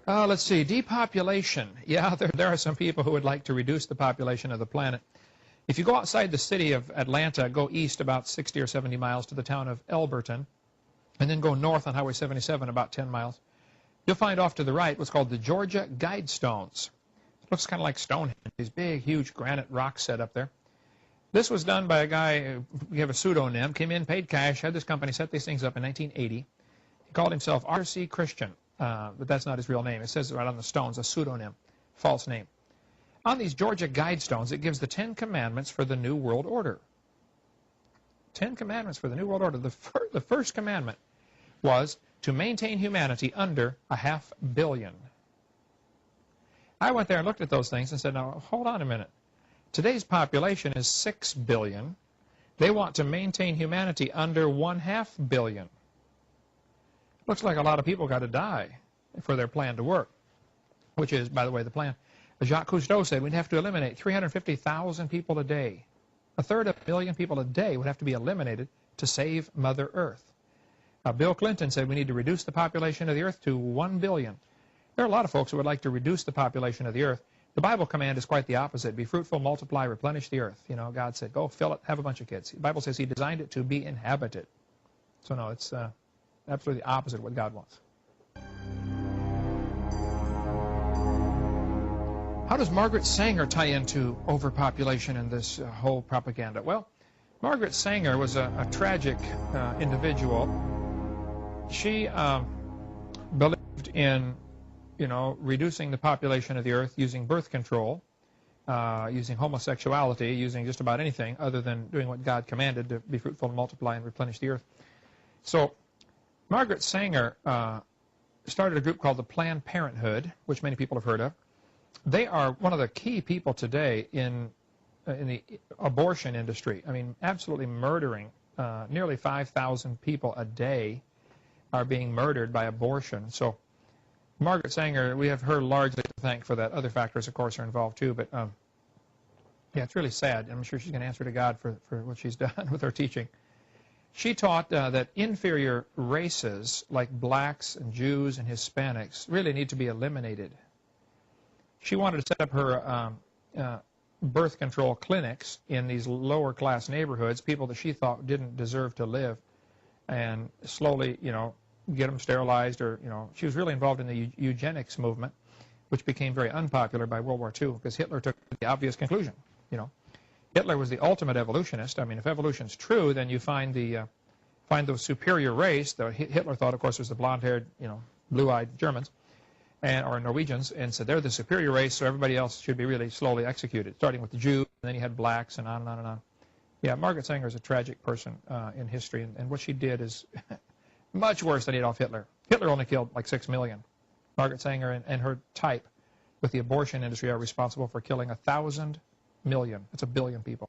Let's see, depopulation. Yeah, there are some people who would like to reduce the population of the planet. If you go outside the city of Atlanta, go east about 60 or 70 miles to the town of Elberton, and then go north on Highway 77 about 10 miles, you'll find off to the right what's called the Georgia Guidestones. It looks kind of like Stonehenge, these big, huge granite rocks set up there. This was done by a guy, we have a pseudonym, came in, paid cash, had this company set these things up in 1980. He called himself R.C. Christian, but that's not his real name. It says right on the stones, a pseudonym, false name. On these Georgia Guidestones, it gives the 10 Commandments for the New World Order. 10 Commandments for the New World Order. The first commandment was to maintain humanity under 500 million. I went there and looked at those things and said, now, hold on a minute. Today's population is 6 billion. They want to maintain humanity under 1/2 billion. Looks like a lot of people got to die for their plan to work, which is, by the way, the plan. Jacques Cousteau said we'd have to eliminate 350,000 people a day. 1/3 of a million people a day would have to be eliminated to save Mother Earth. Bill Clinton said we need to reduce the population of the earth to 1 billion. There are a lot of folks who would like to reduce the population of the earth. The Bible command is quite the opposite. Be fruitful, multiply, replenish the earth. You know, God said, go fill it, have a bunch of kids. The Bible says He designed it to be inhabited. So no, it's absolutely the opposite of what God wants. How does Margaret Sanger tie into overpopulation in this whole propaganda? Well, Margaret Sanger was a tragic individual. She believed in, reducing the population of the earth using birth control, using homosexuality, using just about anything other than doing what God commanded, to be fruitful, multiply, and replenish the earth. So Margaret Sanger started a group called the Planned Parenthood, which many people have heard of. They are one of the key people today in the abortion industry. I mean, absolutely murdering. Nearly 5,000 people a day are being murdered by abortion. So Margaret Sanger, we have her largely to thank for that. Other factors, of course, are involved too. But yeah, it's really sad. I'm sure she's going to answer to God for what she's done with her teaching. She taught that inferior races like blacks and Jews and Hispanics really need to be eliminated. She wanted to set up her birth control clinics in these lower class neighborhoods, people that she thought didn't deserve to live, and slowly, get them sterilized, or, she was really involved in the eugenics movement, which became very unpopular by World War II because Hitler took the obvious conclusion, Hitler was the ultimate evolutionist. I mean, if evolution's true, then you find the superior race. Hitler thought, of course, was the blonde-haired, blue-eyed Germans or Norwegians, and said they're the superior race, so everybody else should be really slowly executed, starting with the Jews, and then you had blacks, and on and on and on. Yeah, Margaret Sanger is a tragic person in history, and what she did is much worse than Adolf Hitler. Hitler only killed like 6 million. Margaret Sanger and her type with the abortion industry are responsible for killing 1,000 million. That's 1 billion people.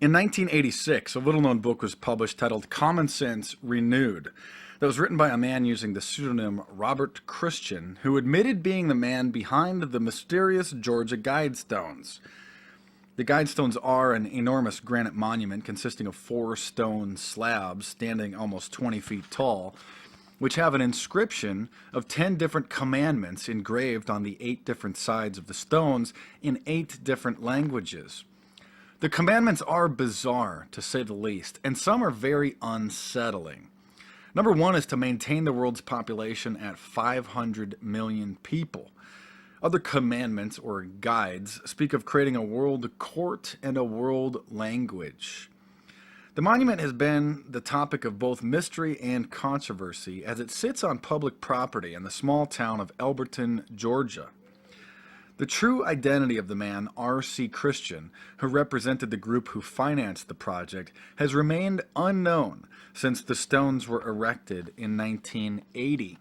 In 1986, a little-known book was published titled Common Sense Renewed, that was written by a man using the pseudonym Robert Christian, who admitted being the man behind the mysterious Georgia Guidestones. The Guidestones are an enormous granite monument consisting of 4 stone slabs standing almost 20 feet tall, which have an inscription of 10 different commandments engraved on the 8 different sides of the stones in 8 different languages. The commandments are bizarre, to say the least, and some are very unsettling. Number 1 is to maintain the world's population at 500 million people. Other commandments, or guides, speak of creating a world court and a world language. The monument has been the topic of both mystery and controversy as it sits on public property in the small town of Elberton, Georgia. The true identity of the man, R.C. Christian, who represented the group who financed the project, has remained unknown since the stones were erected in 1980.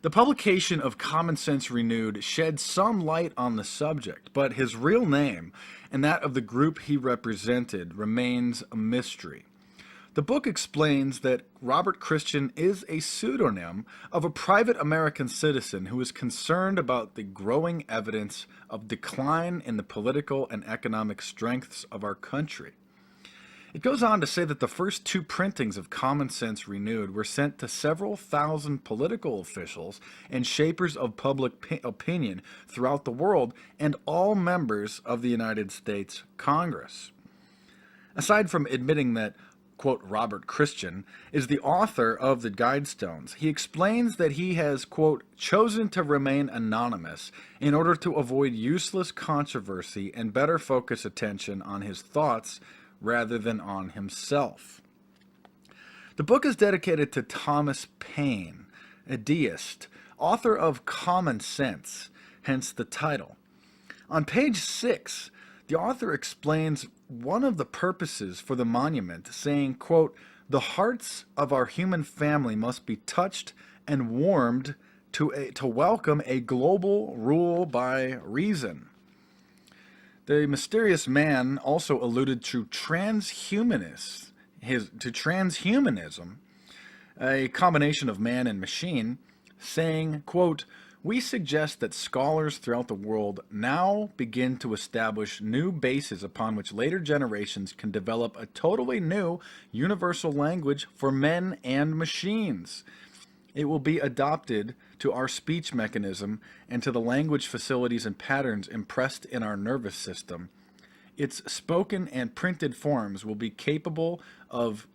The publication of Common Sense Renewed shed some light on the subject, but his real name and that of the group he represented remains a mystery. The book explains that Robert Christian is a pseudonym of a private American citizen who is concerned about the growing evidence of decline in the political and economic strengths of our country. It goes on to say that the first 2 printings of Common Sense Renewed were sent to several thousand political officials and shapers of public opinion throughout the world and all members of the United States Congress. Aside from admitting that, quote, Robert Christian is the author of the Guidestones, he explains that he has, quote, chosen to remain anonymous in order to avoid useless controversy and better focus attention on his thoughts rather than on himself. The book is dedicated to Thomas Paine, a deist, author of Common Sense, hence the title. On page 6, the author explains one of the purposes for the monument, saying, quote, the hearts of our human family must be touched and warmed to welcome a global rule by reason. The mysterious man also alluded to transhumanism, a combination of man and machine, saying, quote, we suggest that scholars throughout the world now begin to establish new bases upon which later generations can develop a totally new universal language for men and machines. It will be adopted to our speech mechanism and to the language facilities and patterns impressed in our nervous system. Its spoken and printed forms will be capable of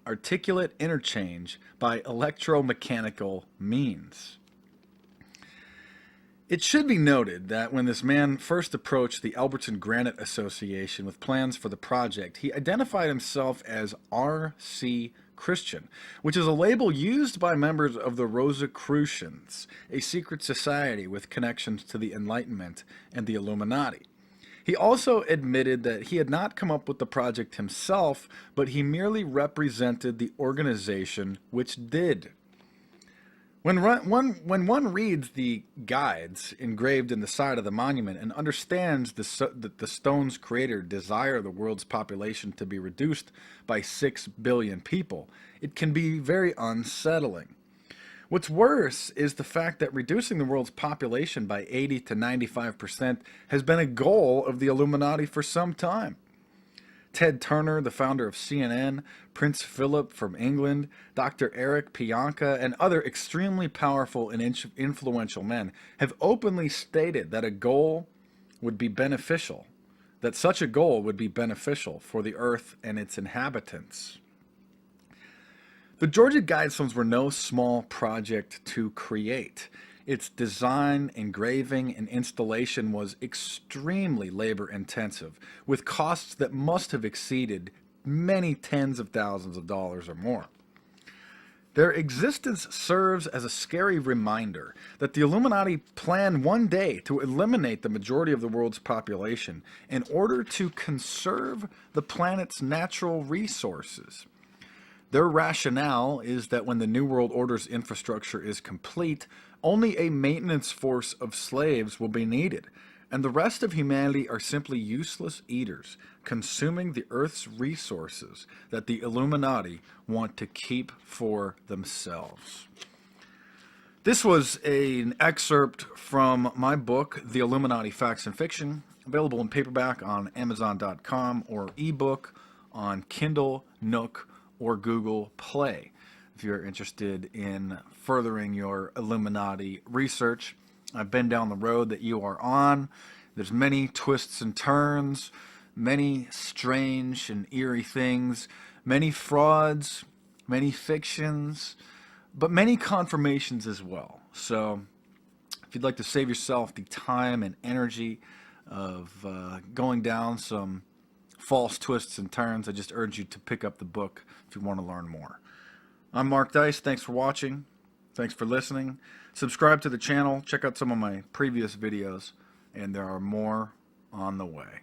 articulate interchange by electromechanical means. It should be noted that when this man first approached the Elberton Granite Association with plans for the project, he identified himself as R.C. Christian, which is a label used by members of the Rosicrucians, a secret society with connections to the Enlightenment and the Illuminati. He also admitted that he had not come up with the project himself, but he merely represented the organization which did. When one reads the guides engraved in the side of the monument and understands that the stone's creator desired the world's population to be reduced by 6 billion people, it can be very unsettling. What's worse is the fact that reducing the world's population by 80 to 95% has been a goal of the Illuminati for some time. Ted Turner, the founder of CNN, Prince Philip from England, Dr. Eric Pianka, and other extremely powerful and influential men have openly stated that such a goal would be beneficial for the earth and its inhabitants. The Georgia Guidestones were no small project to create. Its design, engraving, and installation was extremely labor-intensive, with costs that must have exceeded many tens of thousands of dollars or more. Their existence serves as a scary reminder that the Illuminati plan one day to eliminate the majority of the world's population in order to conserve the planet's natural resources. Their rationale is that when the New World Order's infrastructure is complete, only a maintenance force of slaves will be needed, and the rest of humanity are simply useless eaters, consuming the Earth's resources that the Illuminati want to keep for themselves. This was an excerpt from my book, The Illuminati Facts and Fiction, available in paperback on Amazon.com or ebook on Kindle, Nook, or Google Play. If you're interested in furthering your Illuminati research, I've been down the road that you are on. There's many twists and turns, many strange and eerie things, many frauds, many fictions, but many confirmations as well. So if you'd like to save yourself the time and energy of going down some false twists and turns, I just urge you to pick up the book if you want to learn more. I'm Mark Dice. Thanks for watching. Thanks for listening. Subscribe to the channel. Check out some of my previous videos, and there are more on the way.